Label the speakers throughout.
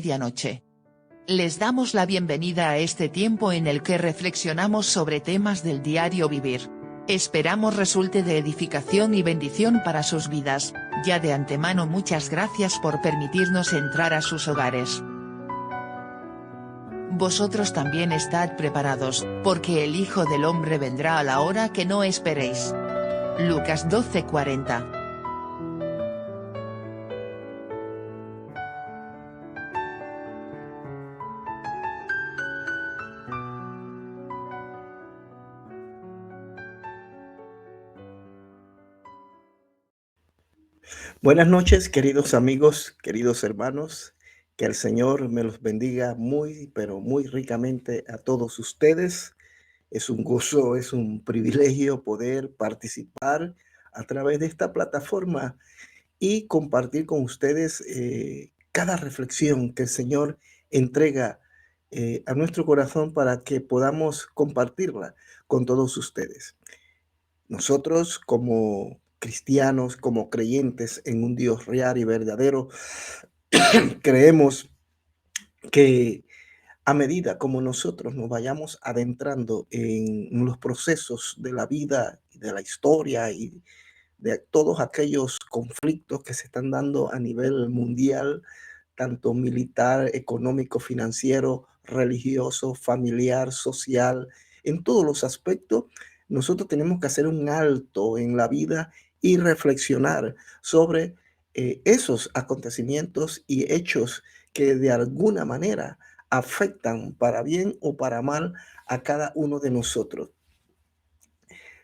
Speaker 1: medianoche. Les damos la bienvenida a este tiempo en el que reflexionamos sobre temas del diario vivir. Esperamos resulte de edificación y bendición para sus vidas. Ya de antemano muchas gracias por permitirnos entrar a sus hogares. Vosotros también estad preparados, porque el Hijo del Hombre vendrá a la hora que no esperéis. Lucas 12:40.
Speaker 2: Buenas noches, queridos amigos, queridos hermanos. Que el Señor me los bendiga muy, pero muy ricamente a todos ustedes. Es un gozo, es un privilegio poder participar a través de esta plataforma y compartir con ustedes cada reflexión que el Señor entrega a nuestro corazón para que podamos compartirla con todos ustedes. Nosotros como cristianos, como creyentes en un Dios real y verdadero, creemos que a medida como nosotros nos vayamos adentrando en los procesos de la vida, de la historia y de todos aquellos conflictos que se están dando a nivel mundial, tanto militar, económico, financiero, religioso, familiar, social, en todos los aspectos, nosotros tenemos que hacer un alto en la vida y reflexionar sobre esos acontecimientos y hechos que de alguna manera afectan para bien o para mal a cada uno de nosotros.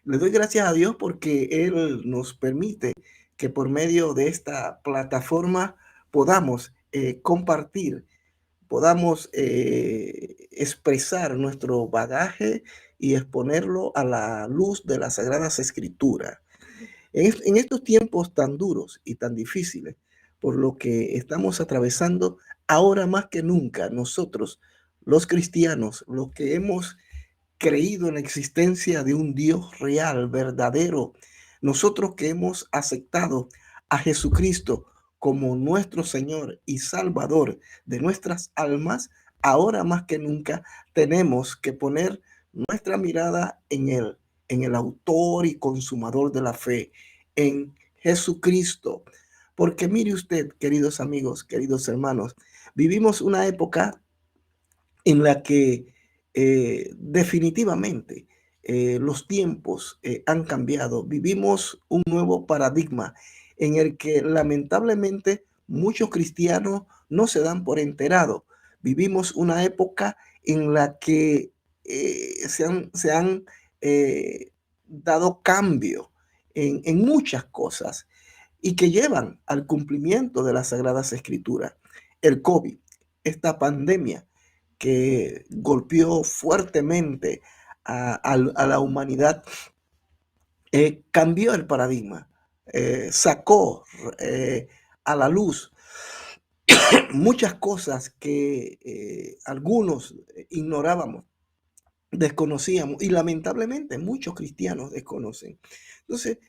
Speaker 2: Le doy gracias a Dios porque Él nos permite que por medio de esta plataforma podamos compartir, podamos expresar nuestro bagaje y exponerlo a la luz de las Sagradas Escrituras. En estos tiempos tan duros y tan difíciles, por lo que estamos atravesando, ahora más que nunca, nosotros, los cristianos, los que hemos creído en la existencia de un Dios real, verdadero, nosotros que hemos aceptado a Jesucristo como nuestro Señor y Salvador de nuestras almas, ahora más que nunca tenemos que poner nuestra mirada en Él, en el autor y consumador de la fe, en Jesucristo. Porque mire usted, queridos amigos, queridos hermanos, vivimos una época en la que definitivamente los tiempos han cambiado. Vivimos un nuevo paradigma en el que lamentablemente muchos cristianos no se dan por enterados. Vivimos una época en la que se han dado cambio en muchas cosas y que llevan al cumplimiento de las Sagradas Escrituras. El COVID, esta pandemia que golpeó fuertemente a la humanidad, cambió el paradigma, sacó a la luz muchas cosas que algunos ignorábamos, desconocíamos y lamentablemente muchos cristianos desconocen. Entonces,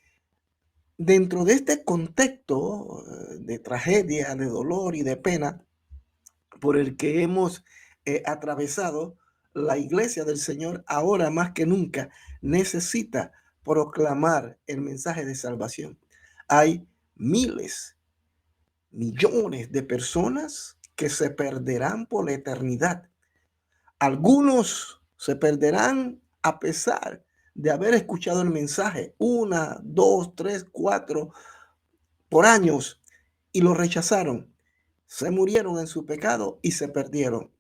Speaker 2: dentro de este contexto de tragedia, de dolor y de pena por el que hemos atravesado, la iglesia del Señor ahora más que nunca necesita proclamar el mensaje de salvación. Hay miles, millones de personas que se perderán por la eternidad. Algunos se perderán a pesar de haber escuchado el mensaje 1, 2, 3, 4 por años y lo rechazaron. Se murieron en su pecado y se perdieron.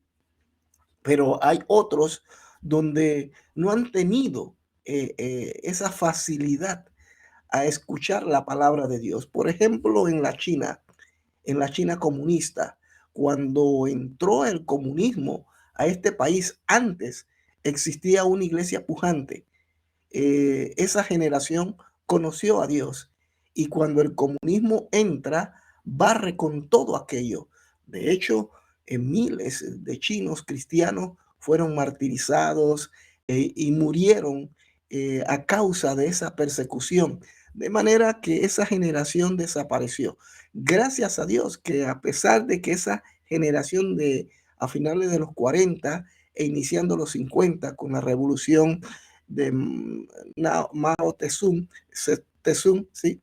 Speaker 2: Pero hay otros donde no han tenido esa facilidad a escuchar la palabra de Dios. Por ejemplo, en la China comunista, cuando entró el comunismo a este país, antes existía una iglesia pujante. Esa generación conoció a Dios y cuando el comunismo entra, barre con todo aquello. De hecho, miles de chinos cristianos fueron martirizados y murieron a causa de esa persecución. De manera que esa generación desapareció. Gracias a Dios que a pesar de que esa generación de a finales de los 40 e iniciando los 50 con la revolución de Mao Tse-tung, ¿sí?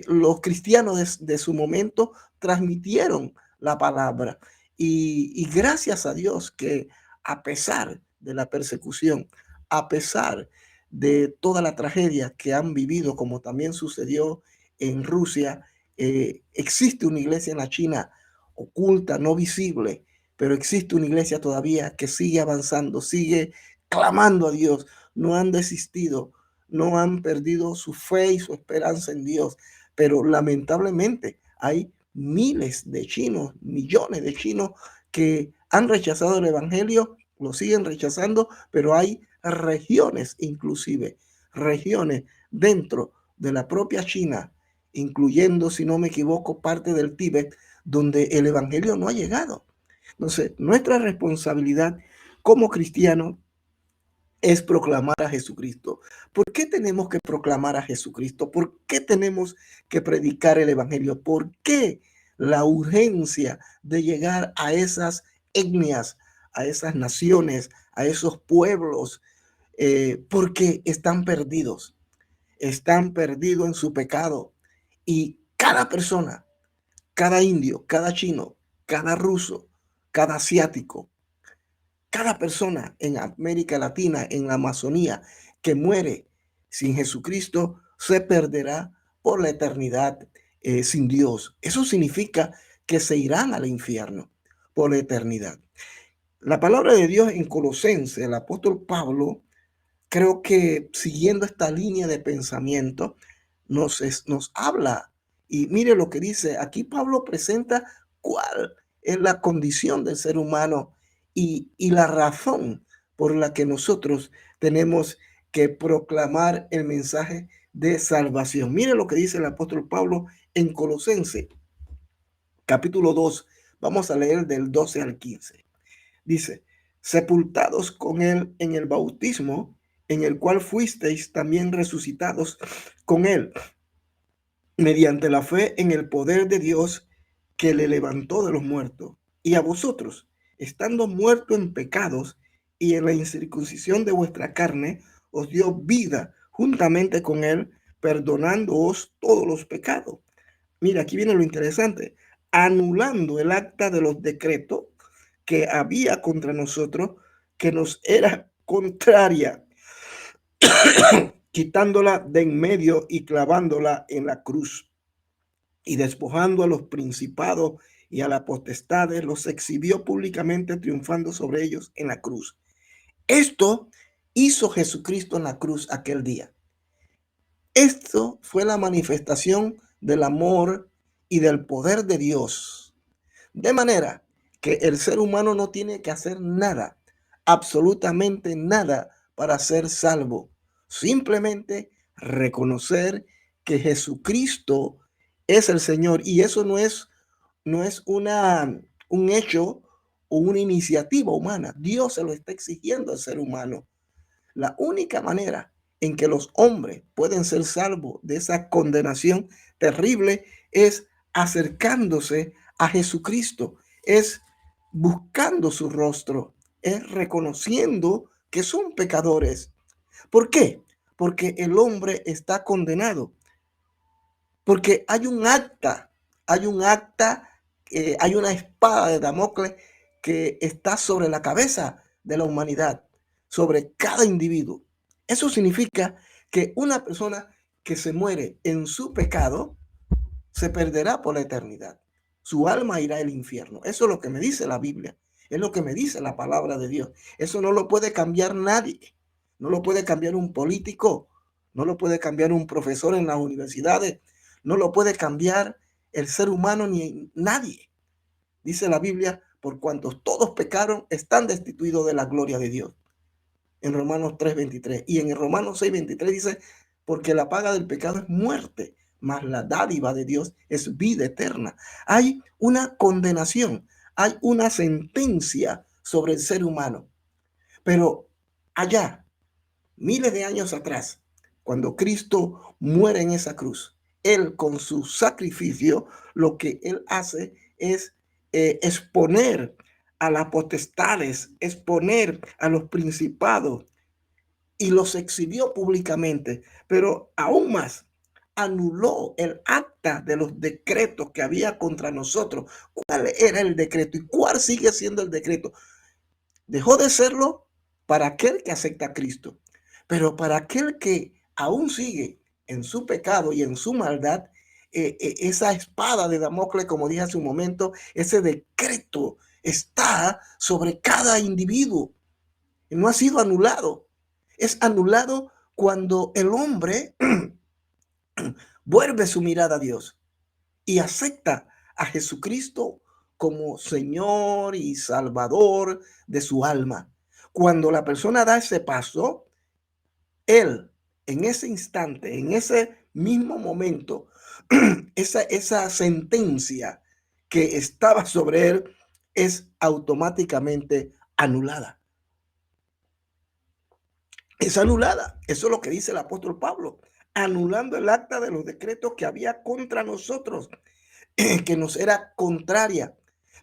Speaker 2: Los cristianos de su momento transmitieron la palabra y gracias a Dios que a pesar de la persecución, a pesar de toda la tragedia que han vivido, como también sucedió en Rusia, existe una iglesia en la China oculta, no visible, pero existe una iglesia todavía que sigue avanzando, sigue clamando a Dios, no han desistido, no han perdido su fe y su esperanza en Dios, pero lamentablemente hay miles de chinos, millones de chinos que han rechazado el evangelio, lo siguen rechazando, pero hay regiones, inclusive regiones dentro de la propia China, incluyendo, si no me equivoco, parte del Tíbet, donde el evangelio no ha llegado. Entonces, nuestra responsabilidad como cristianos es proclamar a Jesucristo. ¿Por qué tenemos que proclamar a Jesucristo? ¿Por qué tenemos que predicar el evangelio? ¿Por qué la urgencia de llegar a esas etnias, a esas naciones, a esos pueblos? Porque están perdidos en su pecado. Y cada persona, cada indio, cada chino, cada ruso, cada asiático, cada persona en América Latina, en la Amazonía, que muere sin Jesucristo, se perderá por la eternidad sin Dios. Eso significa que se irán al infierno por la eternidad. La palabra de Dios en Colosenses, el apóstol Pablo, creo que siguiendo esta línea de pensamiento, nos habla. Y mire lo que dice, aquí Pablo presenta cuál es la condición del ser humano y la razón por la que nosotros tenemos que proclamar el mensaje de salvación. Mire lo que dice el apóstol Pablo en Colosenses, capítulo 2. Vamos a leer del 12 al 15. Dice, sepultados con él en el bautismo, en el cual fuisteis también resucitados con él, mediante la fe en el poder de Dios que le levantó de los muertos. Y a vosotros, estando muertos en pecados y en la incircuncisión de vuestra carne, os dio vida juntamente con él, perdonándoos todos los pecados. Mira, aquí viene lo interesante, anulando el acta de los decretos que había contra nosotros, que nos era contraria, quitándola de en medio y clavándola en la cruz. Y despojando a los principados y a las potestades, los exhibió públicamente, triunfando sobre ellos en la cruz. Esto hizo Jesucristo en la cruz aquel día. Esto fue la manifestación del amor y del poder de Dios. De manera que el ser humano no tiene que hacer nada, absolutamente nada para ser salvo. Simplemente reconocer que Jesucristo es el Señor. Y eso no es un hecho o una iniciativa humana. Dios se lo está exigiendo al ser humano. La única manera en que los hombres pueden ser salvos de esa condenación terrible es acercándose a Jesucristo, es buscando su rostro, es reconociendo que son pecadores. ¿Por qué? Porque el hombre está condenado, porque hay una espada de Damocles que está sobre la cabeza de la humanidad, sobre cada individuo. Eso significa que una persona que se muere en su pecado se perderá por la eternidad. Su alma irá al infierno. Eso es lo que me dice la Biblia. Es lo que me dice la palabra de Dios. Eso no lo puede cambiar nadie. No lo puede cambiar un político. No lo puede cambiar un profesor en las universidades. No lo puede cambiar el ser humano ni nadie. Dice la Biblia, por cuantos todos pecaron, están destituidos de la gloria de Dios. En Romanos 3:23. Y en Romanos 6:23 dice, porque la paga del pecado es muerte, mas la dádiva de Dios es vida eterna. Hay una condenación, hay una sentencia sobre el ser humano. Pero allá, miles de años atrás, cuando Cristo muere en esa cruz, Él con su sacrificio, lo que Él hace es exponer a las potestades, exponer a los principados y los exhibió públicamente, pero aún más anuló el acta de los decretos que había contra nosotros. ¿Cuál era el decreto y cuál sigue siendo el decreto? Dejó de serlo para aquel que acepta a Cristo, pero para aquel que aún sigue en su pecado y en su maldad, esa espada de Damocles, como dije hace un momento, ese decreto está sobre cada individuo y no ha sido anulado. Es anulado cuando el hombre vuelve su mirada a Dios y acepta a Jesucristo como Señor y Salvador de su alma. Cuando la persona da ese paso, él en ese instante, en ese mismo momento, esa sentencia que estaba sobre él es automáticamente anulada. Es anulada. Eso es lo que dice el apóstol Pablo, anulando el acta de los decretos que había contra nosotros, que nos era contraria.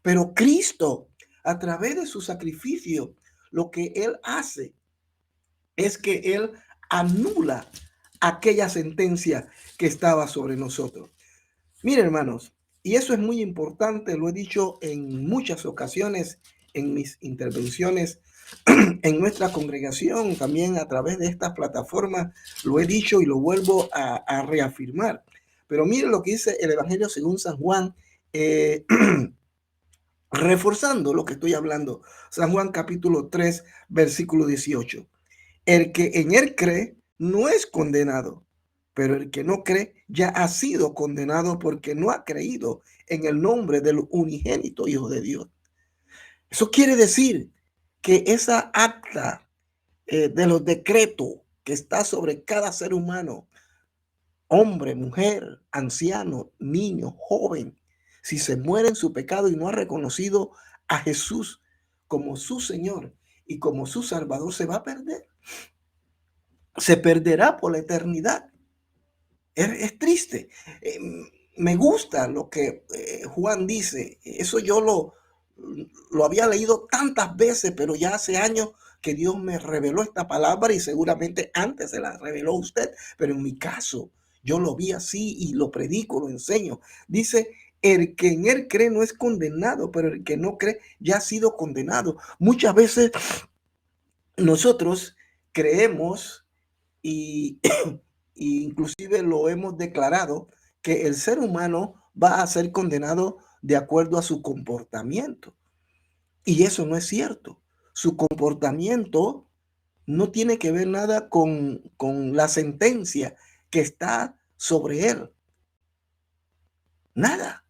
Speaker 2: Pero Cristo, a través de su sacrificio, lo que Él hace es que Él anula aquella sentencia que estaba sobre nosotros. Miren, hermanos, y eso es muy importante, lo he dicho en muchas ocasiones en mis intervenciones en nuestra congregación, también a través de esta plataforma, lo he dicho y lo vuelvo a reafirmar. Pero miren lo que dice el Evangelio según San Juan, reforzando lo que estoy hablando. San Juan capítulo 3, versículo 18. El que en él cree no es condenado, pero el que no cree ya ha sido condenado porque no ha creído en el nombre del unigénito Hijo de Dios. Eso quiere decir que esa acta de los decretos que está sobre cada ser humano, hombre, mujer, anciano, niño, joven, si se muere en su pecado y no ha reconocido a Jesús como su Señor y como su Salvador, se va a perder. Se perderá por la eternidad. Es triste. Me gusta lo que Juan dice. Eso yo lo había leído tantas veces, pero ya hace años que Dios me reveló esta palabra y seguramente antes se la reveló usted, pero en mi caso yo lo vi así y lo predico, lo enseño. Dice, el que en él cree no es condenado, pero el que no cree ya ha sido condenado. Muchas veces nosotros creemos y inclusive lo hemos declarado, que el ser humano va a ser condenado de acuerdo a su comportamiento. Y eso no es cierto. Su comportamiento no tiene que ver nada con la sentencia que está sobre él. Nada.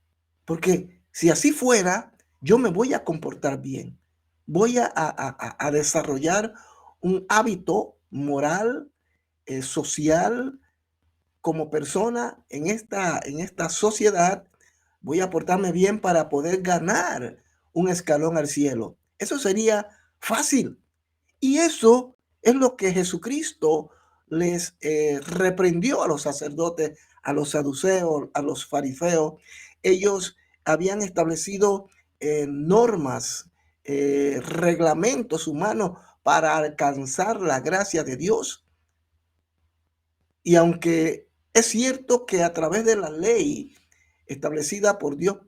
Speaker 2: Porque si así fuera, yo me voy a comportar bien. Voy a desarrollar un hábito moral, social, como persona en esta sociedad. Voy a portarme bien para poder ganar un escalón al cielo. Eso sería fácil. Y eso es lo que Jesucristo les reprendió a los sacerdotes, a los saduceos, a los fariseos. Ellos habían establecido normas, reglamentos humanos para alcanzar la gracia de Dios. Y aunque es cierto que a través de la ley establecida por Dios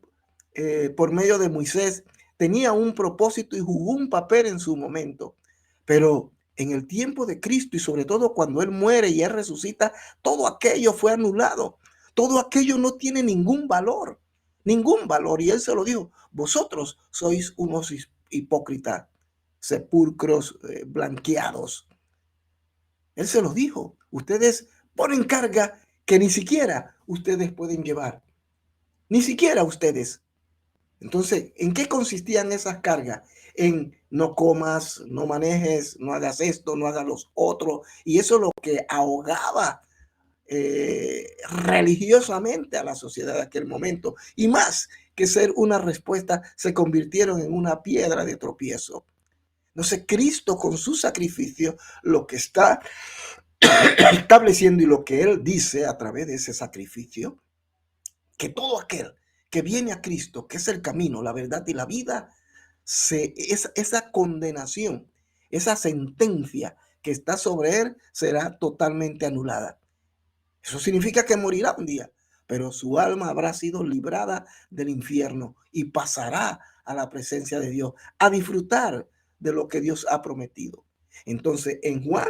Speaker 2: por medio de Moisés, tenía un propósito y jugó un papel en su momento, pero en el tiempo de Cristo y sobre todo cuando Él muere y Él resucita, todo aquello fue anulado. Todo aquello no tiene ningún valor, ningún valor. Y Él se lo dijo, vosotros sois unos hipócritas, sepulcros blanqueados. Él se los dijo, ustedes ponen carga que ni siquiera ustedes pueden llevar. Ni siquiera ustedes. Entonces, ¿en qué consistían esas cargas? En no comas, no manejes, no hagas esto, no hagas los otros. Y eso es lo que ahogaba religiosamente a la sociedad de aquel momento. Y más que ser una respuesta, se convirtieron en una piedra de tropiezo. Entonces, Cristo con su sacrificio lo que está estableciendo y lo que él dice a través de ese sacrificio, que todo aquel que viene a Cristo, que es el camino, la verdad y la vida, esa condenación, esa sentencia que está sobre él será totalmente anulada. Eso significa que morirá un día, pero su alma habrá sido librada del infierno y pasará a la presencia de Dios, a disfrutar de lo que Dios ha prometido. Entonces, en Juan,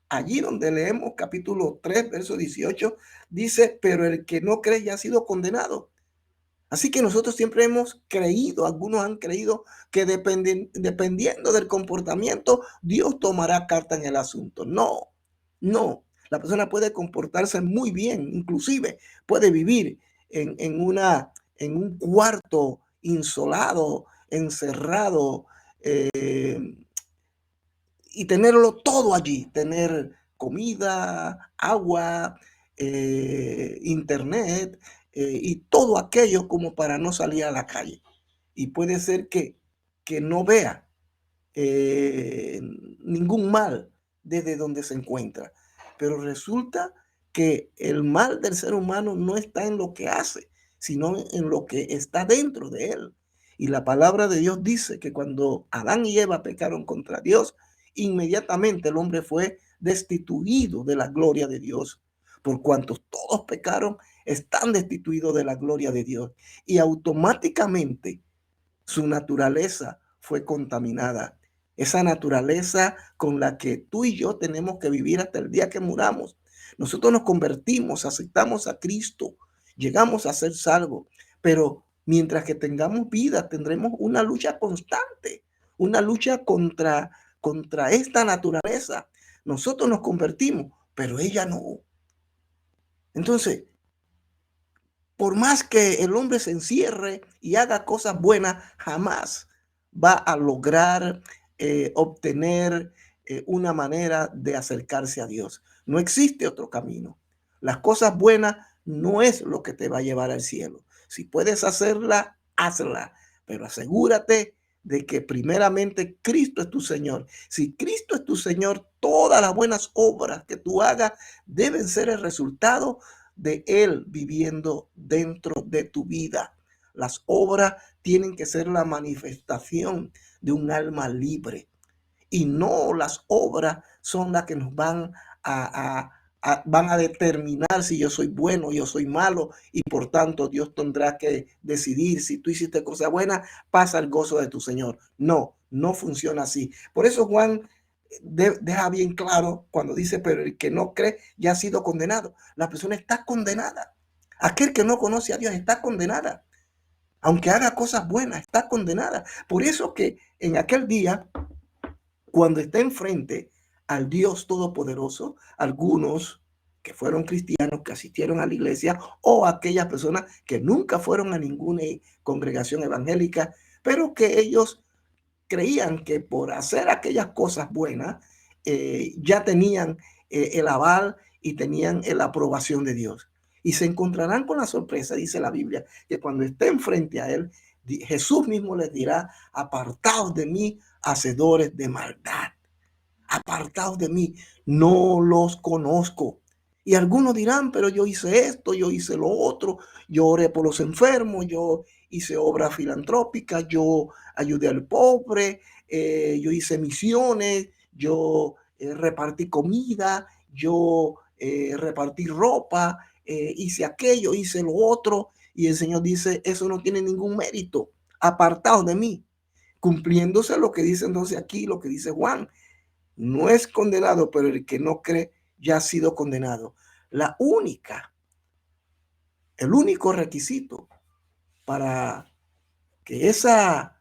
Speaker 2: allí donde leemos capítulo 3, verso 18, dice, pero el que no cree ya ha sido condenado. Así que nosotros siempre hemos creído, algunos han creído que dependiendo del comportamiento, Dios tomará carta en el asunto. No, no. La persona puede comportarse muy bien, inclusive puede vivir en un cuarto insolado, encerrado, y tenerlo todo allí, tener comida, agua, internet y todo aquello como para no salir a la calle. Y puede ser que no vea ningún mal desde donde se encuentra. Pero resulta que el mal del ser humano no está en lo que hace, sino en lo que está dentro de él. Y la palabra de Dios dice que cuando Adán y Eva pecaron contra Dios, inmediatamente el hombre fue destituido de la gloria de Dios. Por cuanto todos pecaron, están destituidos de la gloria de Dios. Y automáticamente su naturaleza fue contaminada. Esa naturaleza con la que tú y yo tenemos que vivir hasta el día que muramos. Nosotros nos convertimos, aceptamos a Cristo, llegamos a ser salvos, pero mientras que tengamos vida tendremos una lucha constante, una lucha contra esta naturaleza. Nosotros nos convertimos, pero ella no. Entonces, por más que el hombre se encierre y haga cosas buenas, jamás va a lograr obtener una manera de acercarse a Dios. No existe otro camino. Las cosas buenas no es lo que te va a llevar al cielo. Si puedes hacerla, hazla, pero asegúrate de que primeramente Cristo es tu Señor. Si Cristo es tu Señor, todas las buenas obras que tú hagas deben ser el resultado de Él viviendo dentro de tu vida. Las obras tienen que ser la manifestación de un alma libre. Y no las obras son las que nos van van a determinar si yo soy bueno o yo soy malo, y por tanto Dios tendrá que decidir si tú hiciste cosas buenas, pasa el gozo de tu Señor. No, no funciona así. Por eso Juan deja bien claro cuando dice, pero el que no cree ya ha sido condenado. La persona está condenada. Aquel que no conoce a Dios está condenada. Aunque haga cosas buenas, está condenada. Por eso que en aquel día, cuando está enfrente al Dios Todopoderoso, algunos que fueron cristianos, que asistieron a la iglesia, o aquellas personas que nunca fueron a ninguna congregación evangélica, pero que ellos creían que por hacer aquellas cosas buenas ya tenían el aval y tenían la aprobación de Dios. Y se encontrarán con la sorpresa, dice la Biblia, que cuando estén frente a Él, Jesús mismo les dirá, apartaos de mí, hacedores de maldad. Apartaos de mí, no los conozco. Y algunos dirán, pero yo hice esto, yo hice lo otro, yo oré por los enfermos, yo hice obras filantrópicas, yo ayudé al pobre, yo hice misiones, yo repartí comida, yo repartí ropa, hice aquello, hice lo otro. Y el Señor dice, eso no tiene ningún mérito. Apartaos de mí. Cumpliéndose lo que dice entonces aquí, lo que dice Juan. No es condenado, pero el que no cree ya ha sido condenado. El único requisito para que esa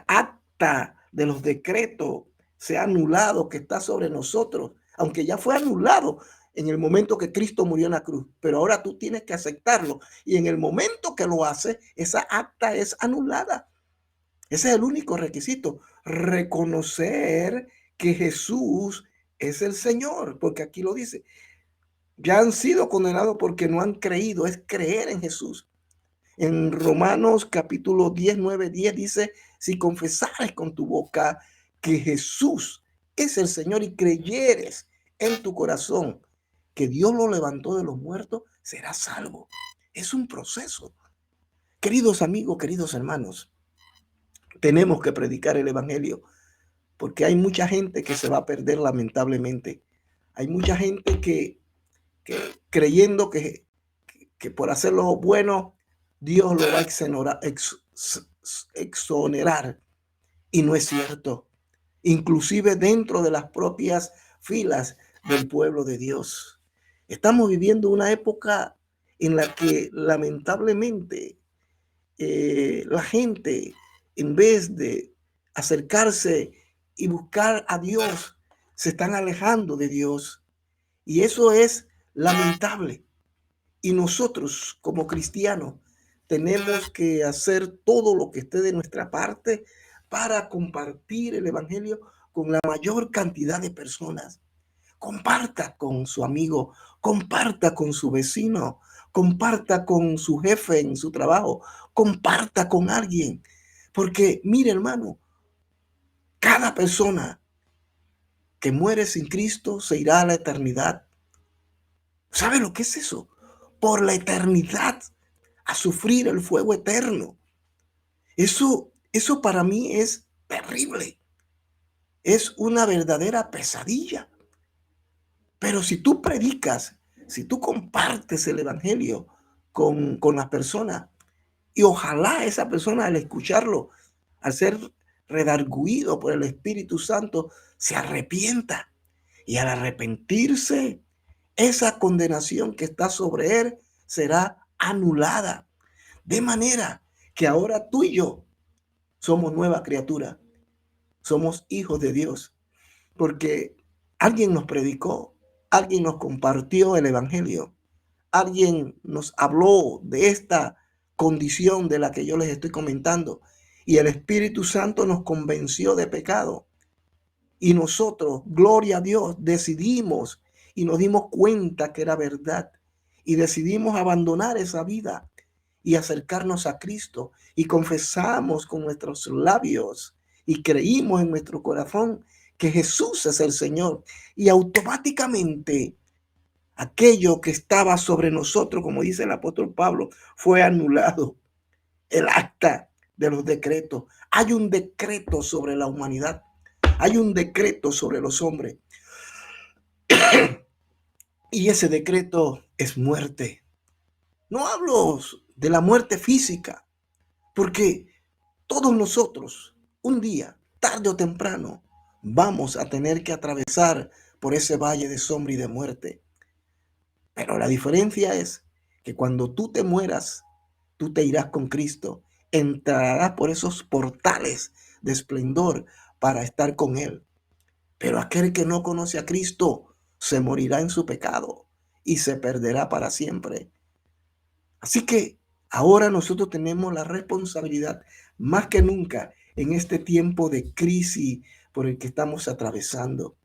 Speaker 2: acta de los decretos sea anulado, que está sobre nosotros, aunque ya fue anulado en el momento que Cristo murió en la cruz, pero ahora tú tienes que aceptarlo, y en el momento que lo haces, esa acta es anulada. Ese es el único requisito, reconocer que Jesús es el Señor, porque aquí lo dice, ya han sido condenados porque no han creído, es creer en Jesús. En Romanos capítulo 10, 9, 10 dice, si confesares con tu boca que Jesús es el Señor y creyeres en tu corazón que Dios lo levantó de los muertos, serás salvo. Es un proceso. Queridos amigos, queridos hermanos, tenemos que predicar el evangelio porque hay mucha gente que se va a perder lamentablemente. Hay mucha gente que creyendo que por hacer lo bueno, Dios lo va a exonerar. Y no es cierto. Inclusive dentro de las propias filas del pueblo de Dios. Estamos viviendo una época en la que lamentablemente la gente, en vez de acercarse y buscar a Dios, se están alejando de Dios. Y eso es lamentable. Y nosotros como cristianos tenemos que hacer todo lo que esté de nuestra parte para compartir el evangelio con la mayor cantidad de personas. Comparta con su amigo, comparta con su vecino, comparta con su jefe en su trabajo, comparta con alguien. Porque mire, hermano, cada persona que muere sin Cristo se irá a la eternidad. ¿Sabe lo que es eso? Por la eternidad, a sufrir el fuego eterno. Eso para mí es terrible. Es una verdadera pesadilla. Pero si tú predicas, si tú compartes el evangelio con las personas, y ojalá esa persona al escucharlo, al ser redarguido por el Espíritu Santo, se arrepienta. Y al arrepentirse, esa condenación que está sobre él será anulada. De manera que ahora tú y yo somos nueva criatura, somos hijos de Dios, porque alguien nos predicó, alguien nos compartió el evangelio, alguien nos habló de esta condición de la que yo les estoy comentando, y el Espíritu Santo nos convenció de pecado. Y nosotros, gloria a Dios, decidimos y nos dimos cuenta que era verdad y decidimos abandonar esa vida y acercarnos a Cristo y confesamos con nuestros labios y creímos en nuestro corazón que Jesús es el Señor, y automáticamente aquello que estaba sobre nosotros, como dice el apóstol Pablo, fue anulado. El acta de los decretos. Hay un decreto sobre la humanidad. Hay un decreto sobre los hombres. Y ese decreto es muerte. No hablo de la muerte física, porque todos nosotros, un día, tarde o temprano, vamos a tener que atravesar por ese valle de sombra y de muerte. Pero la diferencia es que cuando tú te mueras, tú te irás con Cristo, entrarás por esos portales de esplendor para estar con Él. Pero aquel que no conoce a Cristo se morirá en su pecado y se perderá para siempre. Así que ahora nosotros tenemos la responsabilidad, más que nunca, en este tiempo de crisis por el que estamos atravesando.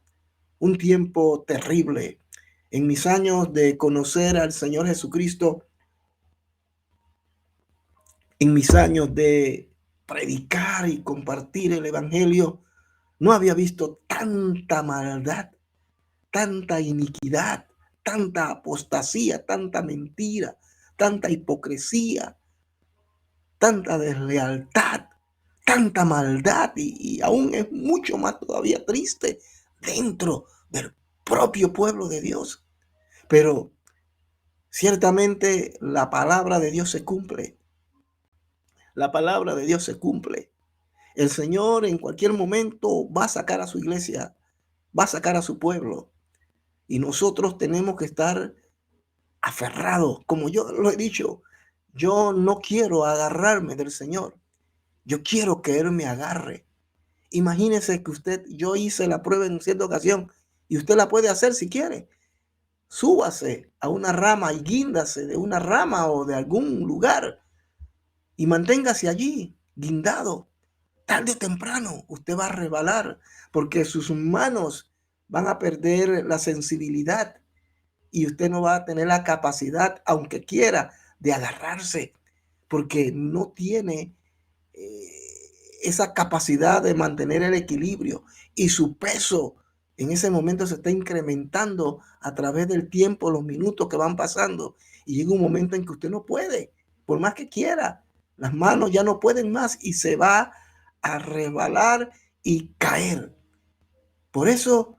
Speaker 2: Un tiempo terrible. En mis años de conocer al Señor Jesucristo, en mis años de predicar y compartir el evangelio, no había visto tanta maldad, tanta iniquidad, tanta apostasía, tanta mentira, tanta hipocresía, tanta deslealtad, tanta maldad, y aún es mucho más todavía triste dentro del propio pueblo de Dios. Pero ciertamente la palabra de Dios se cumple. La palabra de Dios se cumple. El Señor en cualquier momento va a sacar a su iglesia, va a sacar a su pueblo. Y nosotros tenemos que estar aferrados. Como yo lo he dicho, yo no quiero agarrarme del Señor. Yo quiero que Él me agarre. Imagínese que yo hice la prueba en cierta ocasión y usted la puede hacer si quiere. Súbase a una rama y guíndase de una rama o de algún lugar y manténgase allí, guindado. Tarde o temprano usted va a resbalar porque sus manos van a perder la sensibilidad y usted no va a tener la capacidad, aunque quiera, de agarrarse, porque no tiene esa capacidad de mantener el equilibrio y su peso En ese momento se está incrementando a través del tiempo, los minutos que van pasando. Y llega un momento en que usted no puede, por más que quiera. Las manos ya no pueden más y se va a resbalar y caer. Por eso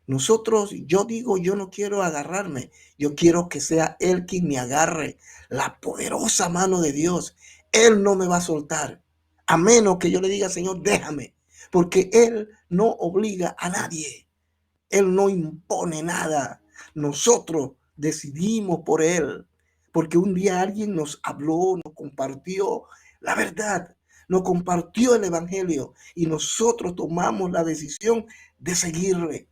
Speaker 2: nosotros, yo digo, yo no quiero agarrarme, yo quiero que sea Él quien me agarre, la poderosa mano de Dios. Él no me va a soltar, a menos que yo le diga, Señor, déjame, porque Él no obliga a nadie. Él no impone nada. Nosotros decidimos por Él, porque un día alguien nos habló, nos compartió la verdad, nos compartió el Evangelio y nosotros tomamos la decisión de seguirle.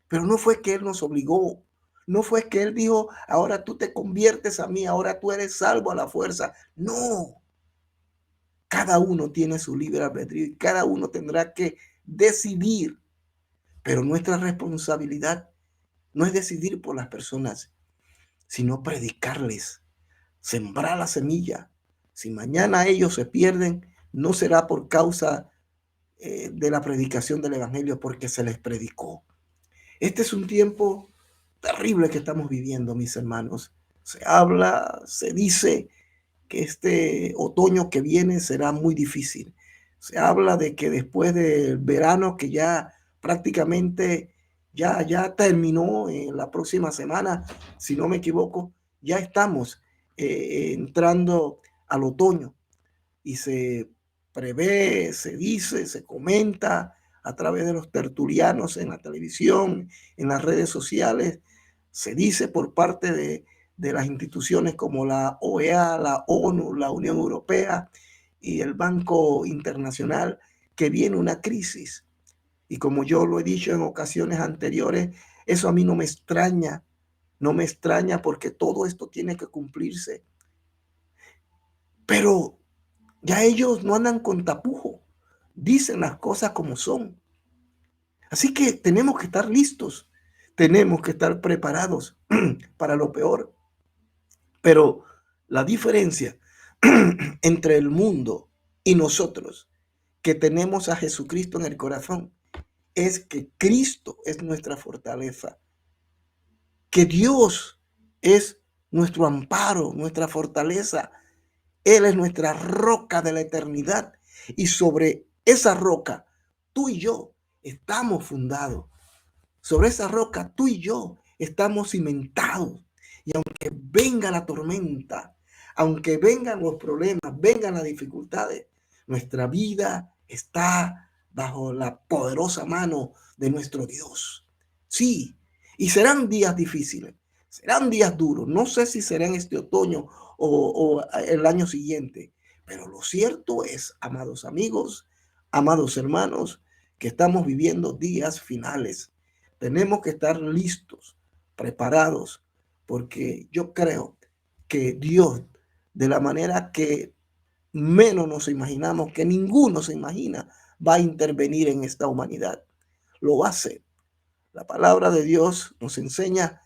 Speaker 2: Pero no fue que Él nos obligó, no fue que Él dijo, ahora tú te conviertes a mí, ahora tú eres salvo a la fuerza. No, cada uno tiene su libre albedrío y cada uno tendrá que decidir, pero nuestra responsabilidad no es decidir por las personas, sino predicarles, sembrar la semilla. Si mañana ellos se pierden, no será por causa de la predicación del Evangelio, porque se les predicó. Este es un tiempo terrible que estamos viviendo, mis hermanos. Se habla, se dice que este otoño que viene será muy difícil. Se habla de que después del verano, que ya prácticamente ya terminó en la próxima semana, si no me equivoco, ya estamos entrando al otoño y se prevé, se dice, se comenta a través de los tertulianos en la televisión, en las redes sociales, se dice por parte de las instituciones como la OEA, la ONU, la Unión Europea y el Banco Internacional, que viene una crisis. Y como yo lo he dicho en ocasiones anteriores, eso a mí no me extraña, no me extraña porque todo esto tiene que cumplirse. Pero ya ellos no andan con tapujo, dicen las cosas como son. Así que tenemos que estar listos, tenemos que estar preparados para lo peor. Pero la diferencia entre el mundo y nosotros, que tenemos a Jesucristo en el corazón, es que Cristo es nuestra fortaleza, que Dios es nuestro amparo, nuestra fortaleza. Él es nuestra roca de la eternidad y sobre esa roca tú y yo estamos fundados. Sobre esa roca tú y yo estamos cimentados. Y aunque venga la tormenta, aunque vengan los problemas, vengan las dificultades, nuestra vida está bajo la poderosa mano de nuestro Dios. Sí, y serán días difíciles, serán días duros. No sé si serán este otoño o el año siguiente, pero lo cierto es, amados amigos, amados hermanos, que estamos viviendo días finales. Tenemos que estar listos, preparados, porque yo creo que Dios, de la manera que menos nos imaginamos, que ninguno se imagina, va a intervenir en esta humanidad. Lo va a hacer. La palabra de Dios nos enseña,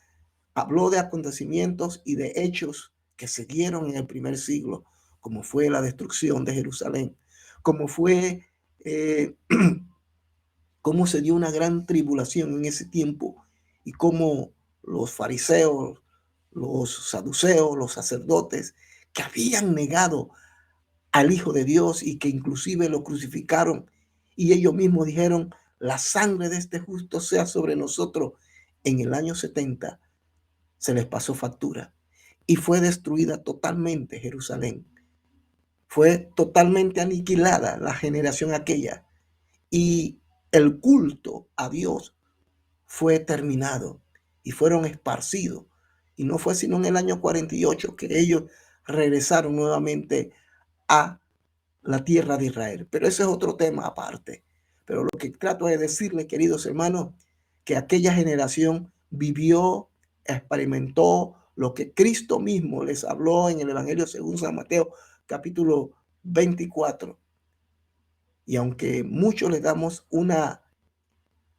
Speaker 2: habló de acontecimientos y de hechos que se dieron en el primer siglo, como fue la destrucción de Jerusalén, como fue cómo se dio una gran tribulación en ese tiempo y cómo los fariseos, los saduceos, los sacerdotes que habían negado al Hijo de Dios y que inclusive lo crucificaron y ellos mismos dijeron, la sangre de este justo sea sobre nosotros. En el año 70 se les pasó factura y fue destruida totalmente Jerusalén. Fue totalmente aniquilada la generación aquella y el culto a Dios fue terminado y fueron esparcidos. Y no fue sino en el año 48 que ellos regresaron nuevamente a la tierra de Israel. Pero ese es otro tema aparte. Pero lo que trato de decirles, queridos hermanos, que aquella generación vivió, experimentó lo que Cristo mismo les habló en el Evangelio según San Mateo, capítulo 24. Y aunque muchos le damos una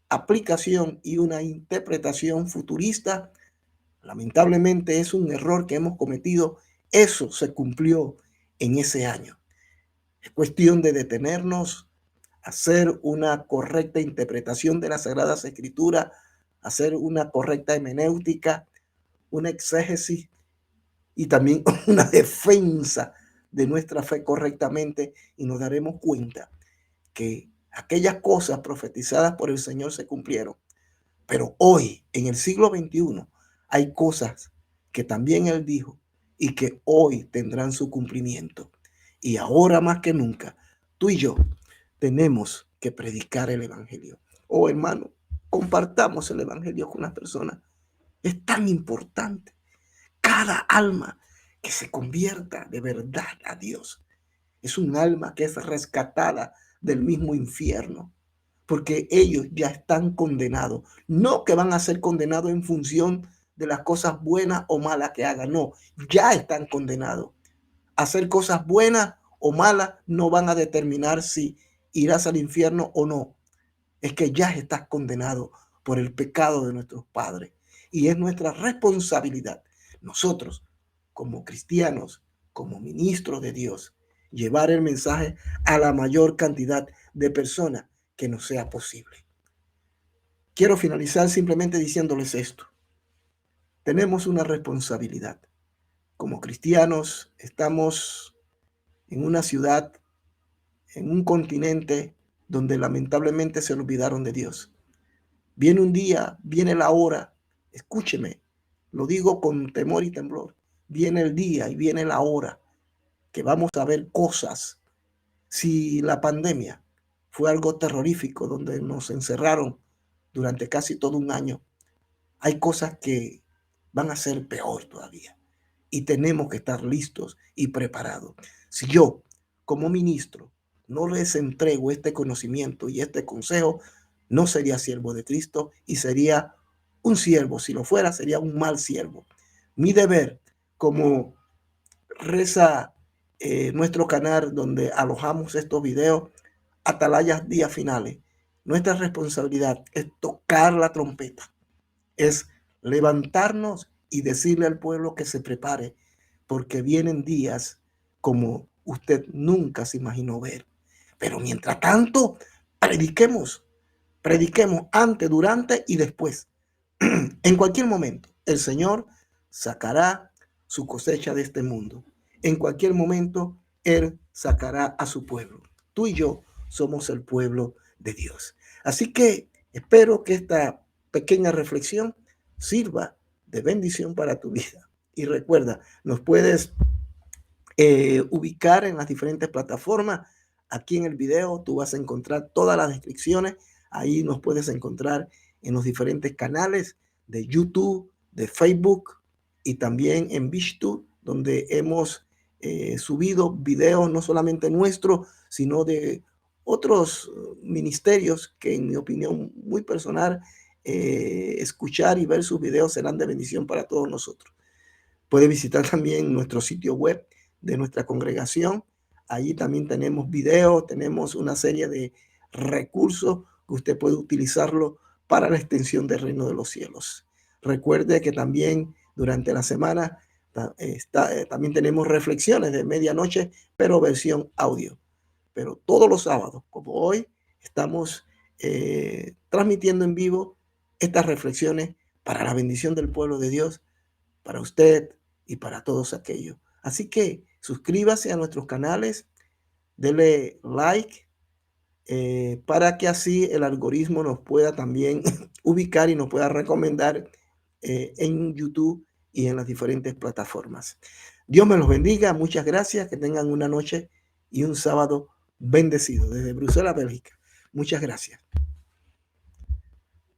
Speaker 2: aplicación y una interpretación futurista, lamentablemente es un error que hemos cometido. Eso se cumplió en ese año. Es cuestión de detenernos, hacer una correcta interpretación de las Sagradas Escrituras, hacer una correcta hermenéutica, una exégesis y también una defensa de nuestra fe correctamente, y nos daremos cuenta que aquellas cosas profetizadas por el Señor se cumplieron. Pero hoy, en el siglo XXI, hay cosas que también Él dijo y que hoy tendrán su cumplimiento. Y ahora más que nunca, tú y yo tenemos que predicar el Evangelio. Oh, hermano, compartamos el Evangelio con las personas. Es tan importante. Cada alma que se convierta de verdad a Dios es un alma que es rescatada del mismo infierno, porque ellos ya están condenados. No que van a ser condenados en función de las cosas buenas o malas que hagan, no, ya están condenados. Hacer cosas buenas o malas no van a determinar si irás al infierno o no. Es que ya estás condenado por el pecado de nuestros padres. Y es nuestra responsabilidad, nosotros, como cristianos, como ministros de Dios, llevar el mensaje a la mayor cantidad de personas que nos sea posible. Quiero finalizar simplemente diciéndoles esto. Tenemos una responsabilidad. Como cristianos, estamos en una ciudad, en un continente donde lamentablemente se olvidaron de Dios. Viene un día, viene la hora, escúcheme, lo digo con temor y temblor, viene el día y viene la hora que vamos a ver cosas. Si la pandemia fue algo terrorífico donde nos encerraron durante casi todo un año, hay cosas que van a ser peor todavía y tenemos que estar listos y preparados. Si yo, como ministro, no les entrego este conocimiento y este consejo, no sería siervo de Cristo y sería un siervo. Si lo fuera, sería un mal siervo. Mi deber, como reza nuestro canal donde alojamos estos videos, Atalayas Días Finales, nuestra responsabilidad es tocar la trompeta, es levantarnos y decirle al pueblo que se prepare, porque vienen días como usted nunca se imaginó ver. Pero mientras tanto, prediquemos, prediquemos antes, durante y después. En cualquier momento, el Señor sacará su cosecha de este mundo. En cualquier momento, Él sacará a su pueblo. Tú y yo somos el pueblo de Dios. Así que espero que esta pequeña reflexión sirva de bendición para tu vida. Y recuerda, nos puedes ubicar en las diferentes plataformas. Aquí en el video tú vas a encontrar todas las descripciones. Ahí nos puedes encontrar en los diferentes canales de YouTube, de Facebook y también en BitChute, donde hemos subido videos no solamente nuestros, sino de otros ministerios que en mi opinión muy personal, escuchar y ver sus videos serán de bendición para todos nosotros. Puede visitar también nuestro sitio web de nuestra congregación. Allí también tenemos videos, tenemos una serie de recursos que usted puede utilizarlo para la extensión del reino de los cielos. Recuerde que también durante la semana también tenemos reflexiones de medianoche, pero versión audio. Pero todos los sábados, como hoy, estamos transmitiendo en vivo estas reflexiones para la bendición del pueblo de Dios, para usted y para todos aquellos. Así que suscríbase a nuestros canales, dele like, para que así el algoritmo nos pueda también ubicar y nos pueda recomendar en YouTube y en las diferentes plataformas. Dios me los bendiga, muchas gracias, que tengan una noche y un sábado bendecido desde Bruselas, Bélgica. Muchas gracias.